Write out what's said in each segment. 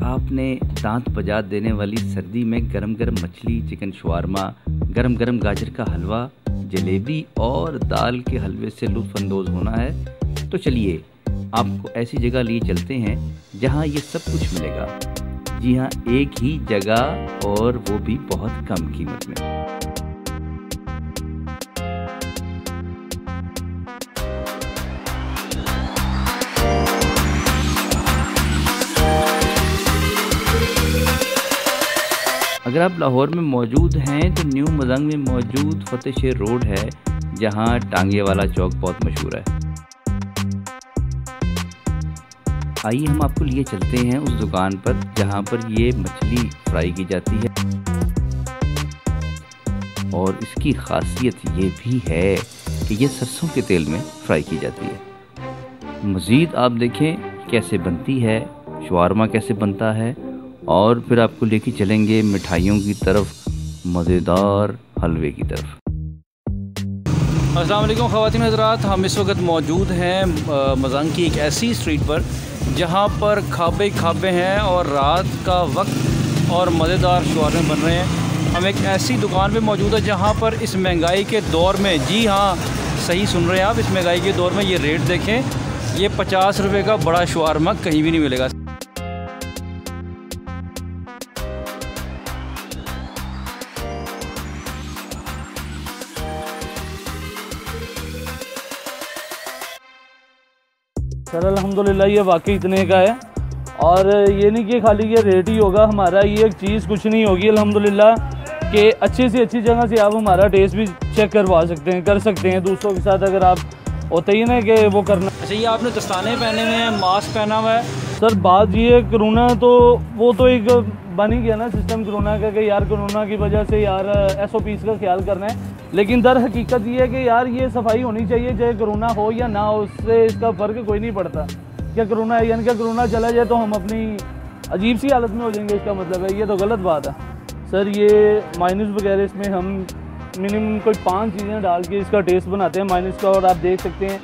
आपने दांत बजा देने वाली सर्दी में गरम गरम मछली, चिकन शवारमा, गरम गरम गाजर का हलवा, जलेबी और दाल के हलवे से लुत्फ़अंदोज़ होना है तो चलिए आपको ऐसी जगह लिए चलते हैं जहां ये सब कुछ मिलेगा। जी हाँ, एक ही जगह और वो भी बहुत कम कीमत में। अगर आप लाहौर में मौजूद हैं तो न्यू मजंग में मौजूद फतेह शेर रोड है, जहां टांगे वाला चौक बहुत मशहूर है। आइए हम आपको लिए चलते हैं उस दुकान पर जहां पर ये मछली फ्राई की जाती है और इसकी खासियत ये भी है कि ये सरसों के तेल में फ्राई की जाती है। मज़ीद आप देखें कैसे बनती है, शवारमा कैसे बनता है और फिर आपको लेके चलेंगे मिठाइयों की तरफ, मज़ेदार हलवे की तरफ। अस्सलाम वालेकुम ख़वातीन हज़रात, हम इस वक्त मौजूद हैं मजंग की एक ऐसी स्ट्रीट पर जहां पर खाबे खाबे हैं और रात का वक्त और मज़ेदार शवारमे बन रहे हैं। हम एक ऐसी दुकान पे मौजूद है जहां पर इस महंगाई के दौर में, जी हाँ सही सुन रहे हैं आप, इस महंगाई के दौर में ये रेट देखें, ये 50 रुपये का बड़ा शवारमा कहीं भी नहीं मिलेगा। सर अल्हम्दुलिल्लाह ये वाकई इतने का है और ये नहीं कि खाली ये रेट ही होगा हमारा, ये एक चीज़ कुछ नहीं होगी अल्हम्दुलिल्लाह कि अच्छी से अच्छी जगह से आप हमारा टेस्ट भी चेक करवा सकते हैं, कर सकते हैं दूसरों के साथ। अगर आप होते ही ना कि वो करना। अच्छा, ये आपने दस्ताने पहने हुए हैं, मास्क पहना हुआ है। सर बात ये कोरोना तो वो तो एक बन ही गया ना सिस्टम कोरोना का कि यार कोरोना की वजह से यार SOPs का ख्याल करना है, लेकिन दर हकीकत ये है कि यार ये सफाई होनी चाहिए चाहे कोरोना हो या ना हो, उससे इसका फ़र्क कोई नहीं पड़ता। क्या कोरोना है यानी क्या कोरोना चला जाए तो हम अपनी अजीब सी हालत में हो जाएंगे, इसका मतलब है ये तो गलत बात है। सर ये माइनस वगैरह इसमें हम मिनिमम कोई 5 चीज़ें डाल के इसका टेस्ट बनाते हैं माइनस का, और आप देख सकते हैं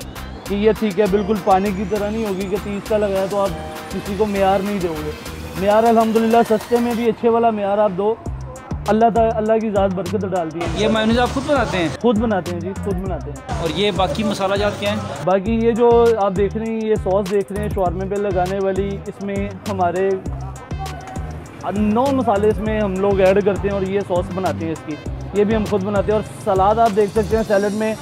कि ये ठीक है, बिल्कुल पानी की तरह नहीं होगी कि 30 का लगाया तो आप किसी को मेयार नहीं दोगे। मेयार अल्हम्दुलिल्लाह सस्ते में भी अच्छे वाला मेयार आप दो, अल्लाह की ज़ात बरकत डालती है। ये मायोनीज़ आप खुद बनाते हैं? खुद बनाते हैं जी, खुद बनाते हैं। और ये बाकी मसाला जात क्या हैं? बाकी ये जो आप देख रहे हैं, ये सॉस देख रहे हैं शवारमे पे लगाने वाली, इसमें हमारे 9 मसाले इसमें हम लोग ऐड करते हैं और ये सॉस बनाते हैं इसकी, ये भी हम खुद बनाते हैं। और सलाद आप देख सकते हैं, सैलड में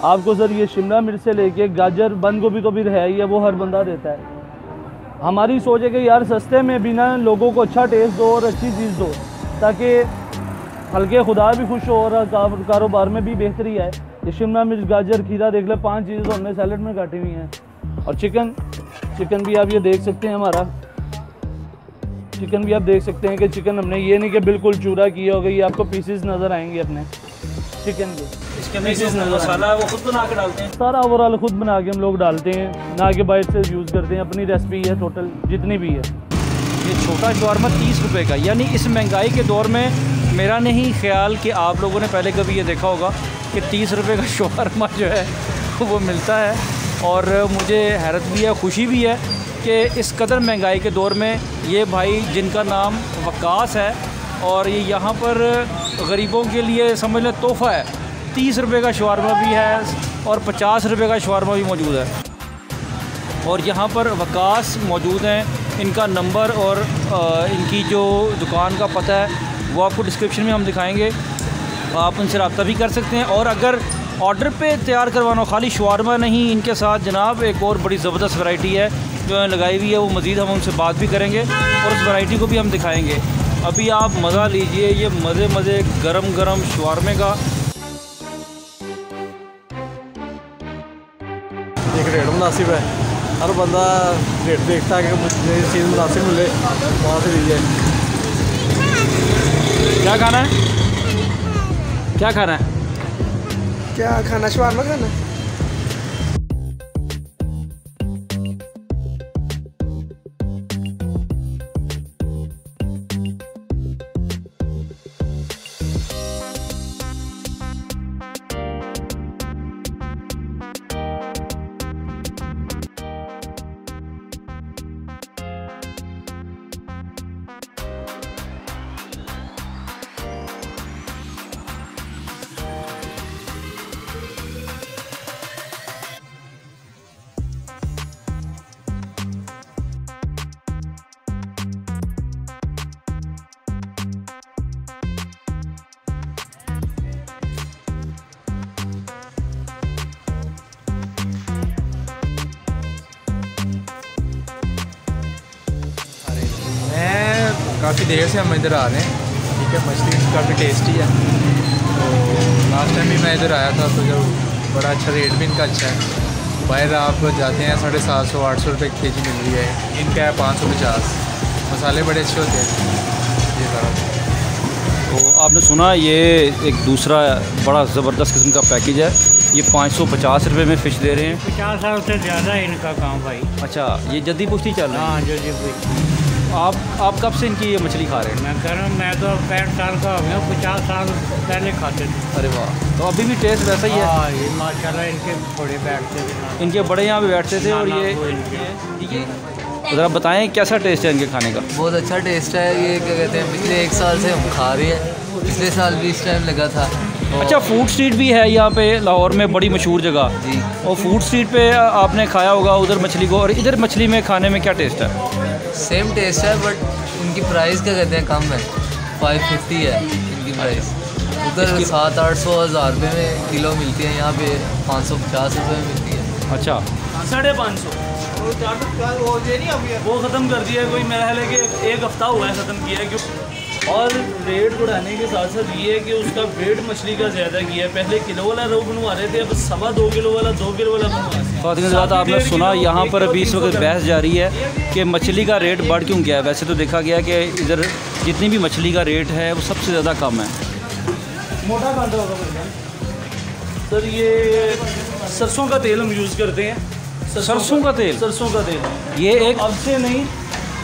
आपको सर ये शिमला मिर्च से लेके गाजर, बंद गोभी तो भी है ही है, वो हर बंदा देता है। हमारी सोच है कि यार सस्ते में भी ना लोगों को अच्छा टेस्ट दो और अच्छी चीज़ दो, ताकि हल्के खुदा भी खुश हो और कारोबार में भी बेहतरी आए। ये शिमला मिर्च, गाजर, खीरा देख ले, 5 चीज़ें तो हमने सैलड में काटी हुई हैं। और चिकन भी आप ये देख सकते हैं, हमारा चिकन भी आप देख सकते हैं कि चिकन हमने ये नहीं कि बिल्कुल चूरा किया होगा, ये आपको पीसेस नज़र आएंगे अपने चिकन के। इसके अंदर मसाला है वो खुद बना के डालते हैं? सारा ओवरऑल खुद बना के हम लोग डालते हैं, ना कि बाइट से यूज़ करते हैं। अपनी रेसिपी है टोटल जितनी भी है। ये छोटा शवारमा 30 रुपये का, यानी इस महंगाई के दौर में मेरा नहीं ख्याल कि आप लोगों ने पहले कभी ये देखा होगा कि 30 रुपये का शवारमा जो है वो मिलता है। और मुझे हैरत भी है, खुशी भी है कि इस कदर महंगाई के दौर में ये भाई जिनका नाम वकास है और ये यहाँ पर गरीबों के लिए समझ लें तोहफ़ा है, 30 रुपये का शवारमा भी है और 50 रुपये का शवारमा भी मौजूद है। और यहाँ पर वकास मौजूद हैं, इनका नंबर और इनकी जो दुकान का पता है वो आपको डिस्क्रिप्शन में हम दिखाएंगे, आप उनसे रब्ता भी कर सकते हैं। और अगर ऑर्डर पे तैयार करवाना हो, खाली शवारमा नहीं, इनके साथ जनाब एक और बड़ी ज़बरदस्त वैरायटी है जो लगाई हुई है, वो मज़ीद हम उनसे बात भी करेंगे और उस वैरायटी को भी हम दिखाएंगे। अभी आप मज़ा लीजिए ये मज़े गरम गरम शवारमे का। एक रेट मुनासिब है, हर बंदा रेट देखता है कि मुझे चीज़ मुनासिब मिले, वहाँ से लीजिए। क्या खाना है? क्या खाना है? क्या खाना? शवारमा खाना। काफ़ी देर से हम इधर आ रहे हैं। ठीक है, मछली काफ़ी टेस्टी है। तो लास्ट टाइम भी मैं इधर आया था तो जब बड़ा अच्छा रेट भी इनका अच्छा है। बाहर आप जाते हैं 750-800 रुपये केजी मिल रही है, इनका है 550। मसाले बड़े अच्छे होते हैं ये सारा। तो आपने सुना ये एक दूसरा बड़ा ज़बरदस्त किस्म का पैकेज है। ये 550 रुपये में फ़िश दे रहे हैं। 50 साल से ज़्यादा है इनका काम भाई। अच्छा, ये जद्दी पुश्ती चल रहा है। हाँ जल्दी पुश्ती। आप कब से इनकी ये मछली खा रहे हैं? मैं कह रहा हूँ, मैं तो 65 साल का हो गया, 50 साल पहले खाते थे। अरे वाह, तो अभी भी टेस्ट वैसा ही है? हाँ, ये माशाल्लाह इनके बड़े बैठते थे। इनके बड़े यहाँ पे बैठते थे। और ये ज़रा बताएं कैसा टेस्ट है इनके खाने का? बहुत अच्छा टेस्ट है। ये क्या कहते हैं, पिछले 1 साल से हम खा रहे हैं। पिछले साल भी इस टाइम लगा था। अच्छा, फूड स्ट्रीट भी है यहाँ पे लाहौर में, बड़ी मशहूर जगह जी। और फूड स्ट्रीट पे आपने खाया होगा उधर मछली को, और इधर मछली में खाने में क्या टेस्ट है? सेम टेस्ट है, बट इनकी प्राइस क्या कहते हैं कम है। 550 है इनकी प्राइस। उधर 700-800 हज़ार रुपये में किलो मिलती है, यहाँ पे 550 रुपये में मिलती है। अच्छा, 550 वो ख़त्म कर दिया है। कोई मेरा ख्याल है कि 1 हफ़्ता हुआ है ख़त्म किया है। क्यों? और रेट बढ़ाने के साथ साथ ये है कि उसका वेट मछली का ज़्यादा किया है। पहले किलो वाला रोहू बनवा रहे थे, अब 2.25 किलो वाला 2 किलो वाला बनवा रहे हैं। आपने सुना यहाँ पर अभी इस वक्त बहस जारी है कि मछली का रेट बढ़ क्यों गया है। वैसे तो देखा गया कि इधर जितनी भी मछली का रेट है वो सबसे ज़्यादा कम है। मोटा कांटा होगा सर। ये सरसों का तेल हम यूज़ करते हैं। सरसों का तेल? सरसों का तेल। ये एक अब से नहीं,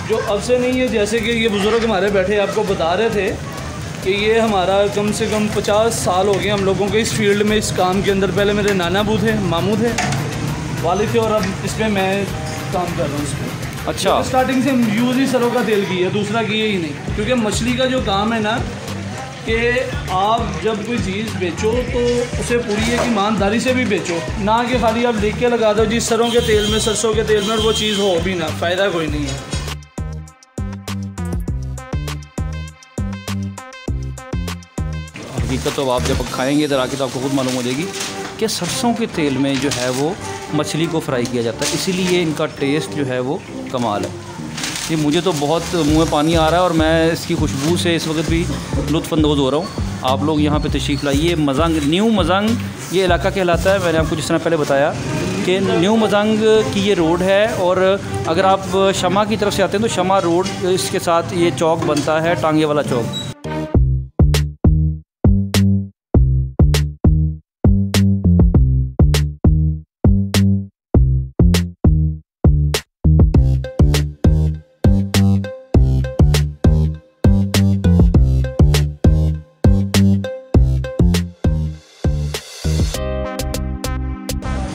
जो अब से नहीं है, जैसे कि ये बुज़ुर्ग हमारे बैठे आपको बता रहे थे कि ये हमारा कम से कम 50 साल हो गए हम लोगों के इस फील्ड में, इस काम के अंदर। पहले मेरे नाना बू थे, मामू थे, वालिद थे, और अब इसमें मैं काम कर रहा हूँ इसमें। अच्छा, तो स्टार्टिंग से हम यूज़ ही सरसों का तेल की है, दूसरा किए ही नहीं। क्योंकि मछली का जो काम है ना, कि आप जब कोई चीज़ बेचो तो उसे पूरी एक ईमानदारी से भी बेचो, ना कि खाली आप लिख के लगा दो जी सरों के तेल में, सरसों के तेल में, और वो चीज़ हो भी ना, फ़ायदा कोई नहीं है। हकीकत तो आप जब खाएंगे इधर आके तो आपको खुद मालूम हो जाएगी कि सरसों के तेल में जो है वो मछली को फ्राई किया जाता है, इसीलिए इनका टेस्ट जो है वो कमाल है। ये मुझे तो बहुत मुंह में पानी आ रहा है और मैं इसकी खुशबू से इस वक्त भी लुत्फ़अंदोज़ हो रहा हूँ। आप लोग यहाँ पे तशरीफ़ लाइए। मजंग, न्यू मजंग ये इलाका कहलाता है। मैंने आपको जिस तरह पहले बताया कि न्यू मजंग की ये रोड है, और अगर आप शमा की तरफ से आते हैं तो शमा रोड, इसके साथ ये चौक बनता है, टांगे वाला चौक।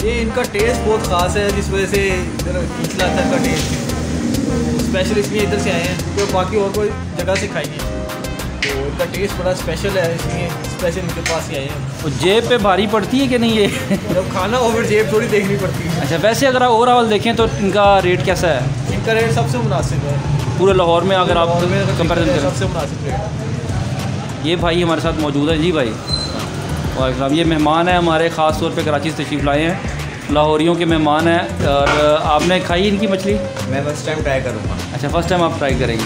ये इनका टेस्ट बहुत ख़ास है, जिस वजह से इधर खींच लाता है इनका टेस्ट। स्पेशल इसलिए इधर से आए हैं, तो बाकी और कोई जगह से खाएंगे तो इनका टेस्ट बड़ा स्पेशल है, इसलिए स्पेशल इनके पास ही आए हैं। तो जेब पे भारी पड़ती है कि नहीं ये? जब खाना हो फिर जेब थोड़ी देखनी पड़ती है। अच्छा, वैसे अगर आप ओवरऑल देखें तो इनका रेट कैसा है? इनका रेट सबसे मुनासिब है पूरे लाहौर में, अगर आप कंपेरिजन करें सबसे मुनासिब रेट। ये भाई हमारे साथ मौजूद है। जी भाई, और ये मेहमान है हमारे, ख़ास तौर पे कराची से तशरीफ़ लाए हैं, लाहौरियों के मेहमान हैं। और आपने खाई इनकी मछली? मैं फर्स्ट टाइम ट्राई करूँगा। अच्छा, फ़र्स्ट टाइम आप ट्राई करेंगे।